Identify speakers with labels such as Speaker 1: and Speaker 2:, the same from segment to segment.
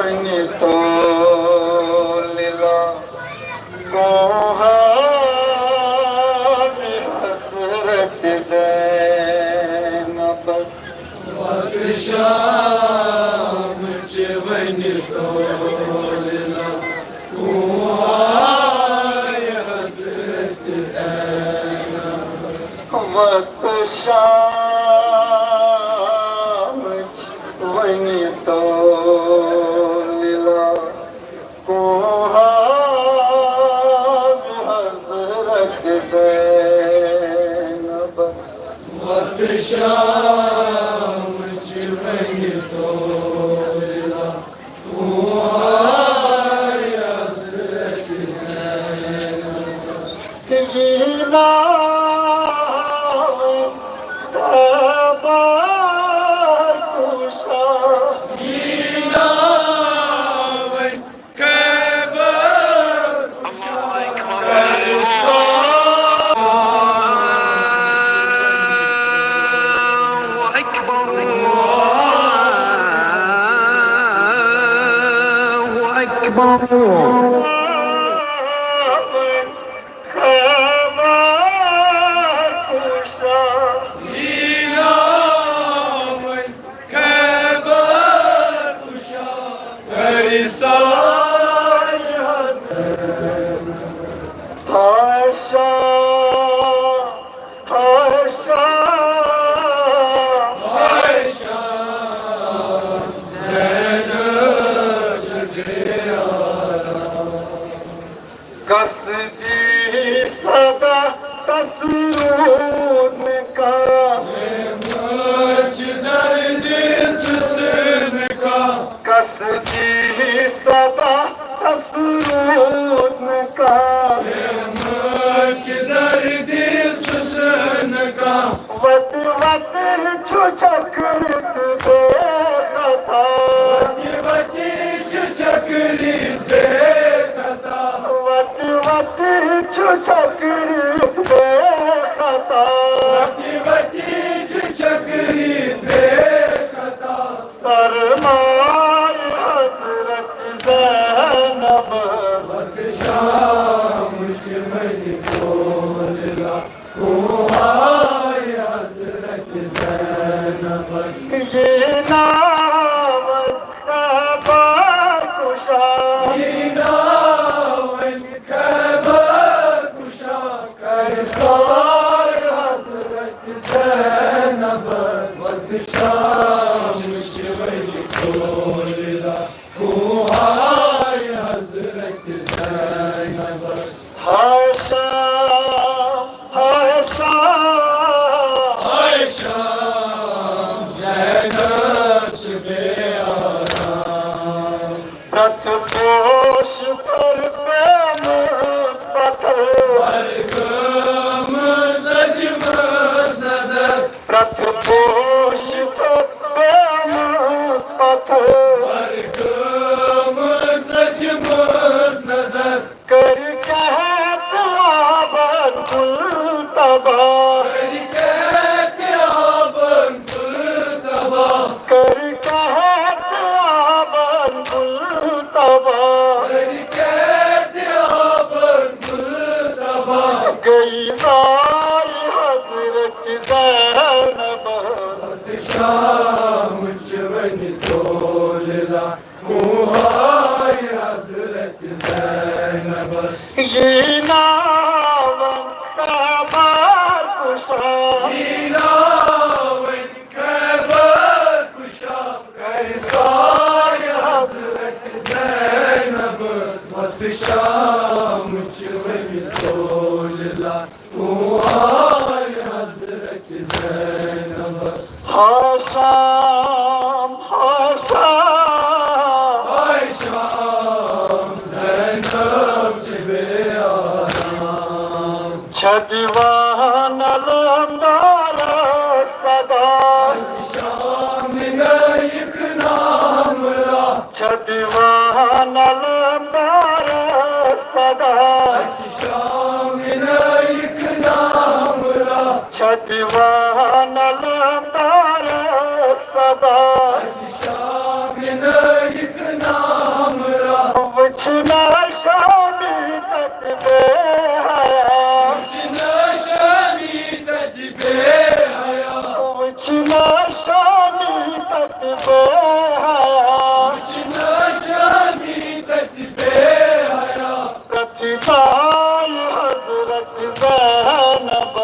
Speaker 1: बनी तो लीला को हसरत से न बस
Speaker 2: शाम बनी तो लीला को हसरत
Speaker 1: वक्त शाम बनी तो लीला को हसरत से न बस
Speaker 2: वक्त शाम बनी तो लीला को हसरत से
Speaker 1: कसदी सदा तसरूद का कसदी सदा तसरूद का वत वत छुचकरत बेखता वत छुचकरत बेखता सरमाए हजरत ज़ैनब
Speaker 2: वक्त शाम बनी तो लीला को हसरत ज़ैनब
Speaker 1: ये नाम खबर कुशा
Speaker 2: शाम बनी तो लीला को हसरत ज़ैनब
Speaker 1: हाय शाम
Speaker 2: ज़ैनब बेआराम
Speaker 1: रथ पोष पर प्रेम पथर रथ पोष पर प्रेम पथर कर कहत आबन कुलतबा कर कहत आबन कुलतबा गई सारी हजरत ज़ैनब
Speaker 2: शाम बनी तो लीला को हसरत ज़ैनब
Speaker 1: ये नावन खबर कुशा
Speaker 2: कर साय हसरत ज़ैनब वक्त शाम बनी तो लीला को हसरत ज़ैनब
Speaker 1: हाय शाम
Speaker 2: ज़ैनब बेआराम
Speaker 1: छदीवान लंदार सदा
Speaker 2: शाम एक नाम रा
Speaker 1: छदीवान लंदार सदा
Speaker 2: शाम एक नाम रा
Speaker 1: छदीवान लंदार सदा
Speaker 2: शाम एक नाम
Speaker 1: बेहया
Speaker 2: शमीदत बेहया
Speaker 1: प्रतिभाई हजरत ज़ैनब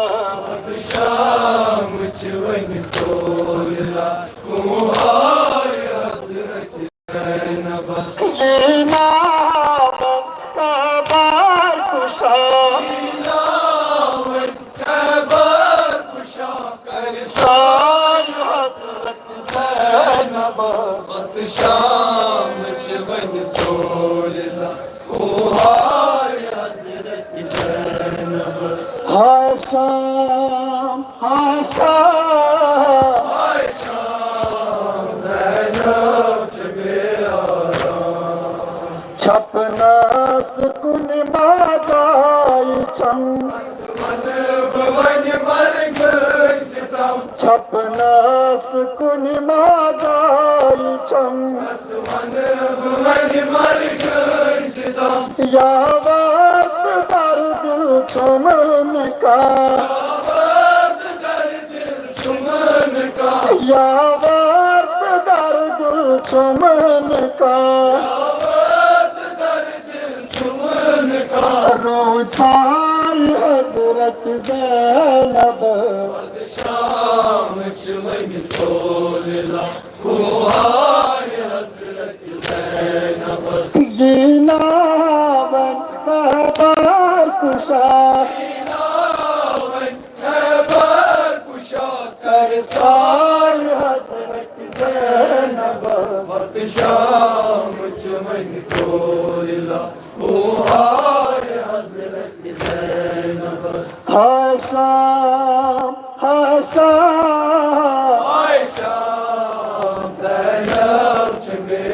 Speaker 2: शाम चवन तोला कुहार हजरत ज़ैनब
Speaker 1: नावन कबार कुशा
Speaker 2: नावन खबर कुशा कर
Speaker 1: सार हजरत ज़ैनब
Speaker 2: शाम चवन तोला कुहार हजरत ज़ैनब
Speaker 1: हाय शाम हाय शाम
Speaker 2: हाय शाम ज़ैनब
Speaker 1: छपना सुकुन बाजाई चम
Speaker 2: मन भवन मर्ग सितम
Speaker 1: छपना सुकुन बाजाई चम
Speaker 2: मन भवन मर्ग सितम
Speaker 1: यावत दर्द चुमन का
Speaker 2: आवाज़ कर दिल चुमन का
Speaker 1: यावत दर्द चुमन का
Speaker 2: आवाज़ कर दिल चुमन का
Speaker 1: रोचाई हजरत ज़ैनब
Speaker 2: शाम चुमन तोला कुहार हजरत ज़ैनब
Speaker 1: नावन कबार कुशा
Speaker 2: नावन खबर कुशा कर
Speaker 1: सार हजरत ज़ैनब
Speaker 2: वक्त शाम चमन तोला कुहार हजरत ज़ैनब
Speaker 1: हाय शाम हाय शाम
Speaker 2: आय शाम ज़ैनब छबे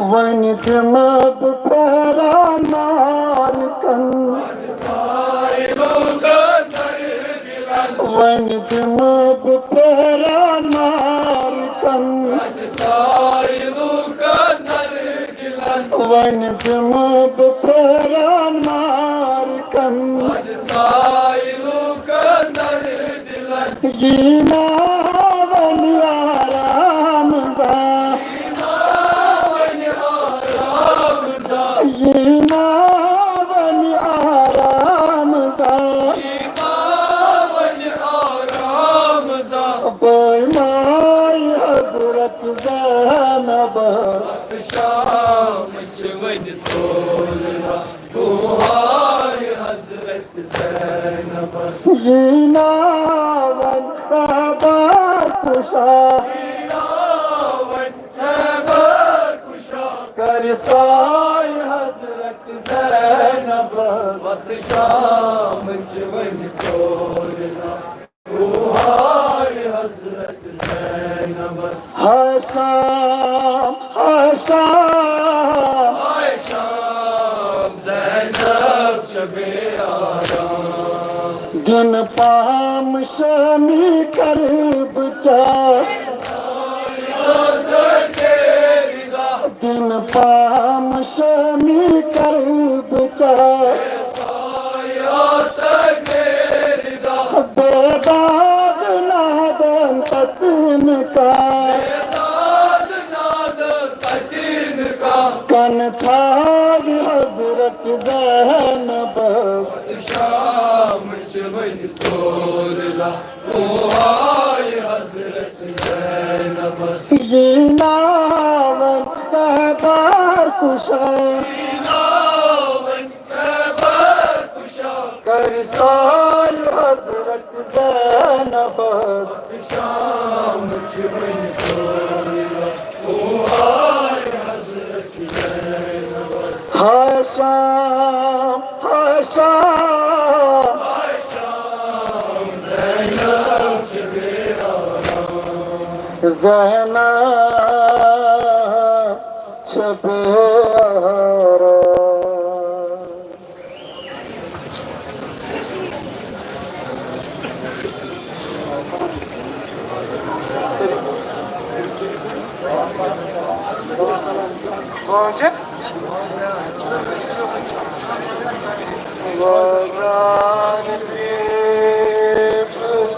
Speaker 1: वन जमब फेरा नार कन
Speaker 2: साहिबों का दर दिलन
Speaker 1: वन जमब फेरा नार कन
Speaker 2: साहिबों का दर दिलन
Speaker 1: वन जमब फेरा नार कन
Speaker 2: साहिबों का दर दिलन
Speaker 1: नावन आराम दा
Speaker 2: नावन आराम सा
Speaker 1: नावन आराम दा
Speaker 2: नावन आराम सा
Speaker 1: बेमाई हजरत ज़ैनब
Speaker 2: शाम चवन तोला कुहार हजरत ज़ैनब
Speaker 1: नावन कबार कुशा
Speaker 2: नावन खबर कुशा
Speaker 1: कर साय हजरत ज़ैनब
Speaker 2: वक्त शाम चवन तोला कुहार हजरत ज़ैनब
Speaker 1: हाय शाम हाय शाम
Speaker 2: आय शाम ज़ैनब छबे आराम
Speaker 1: दिन पाम शमी करब क्या दिन पाम शमी करब क्या बेदाग नादन तत्न का कन था हजरत ज़ैनब
Speaker 2: शाम चमन तोला कुहार हजरत ज़ैनब
Speaker 1: नावन कबार कुशा
Speaker 2: नावन खबर कुशा
Speaker 1: कर साय हजरत ज़ैनब
Speaker 2: शाम चमन तोला कुहार हजरत ज़ैनब
Speaker 1: हाय शाम हाय शाम
Speaker 2: आय शाम ज़ैनब छबे
Speaker 1: ज़ैनब छबे पहुंचे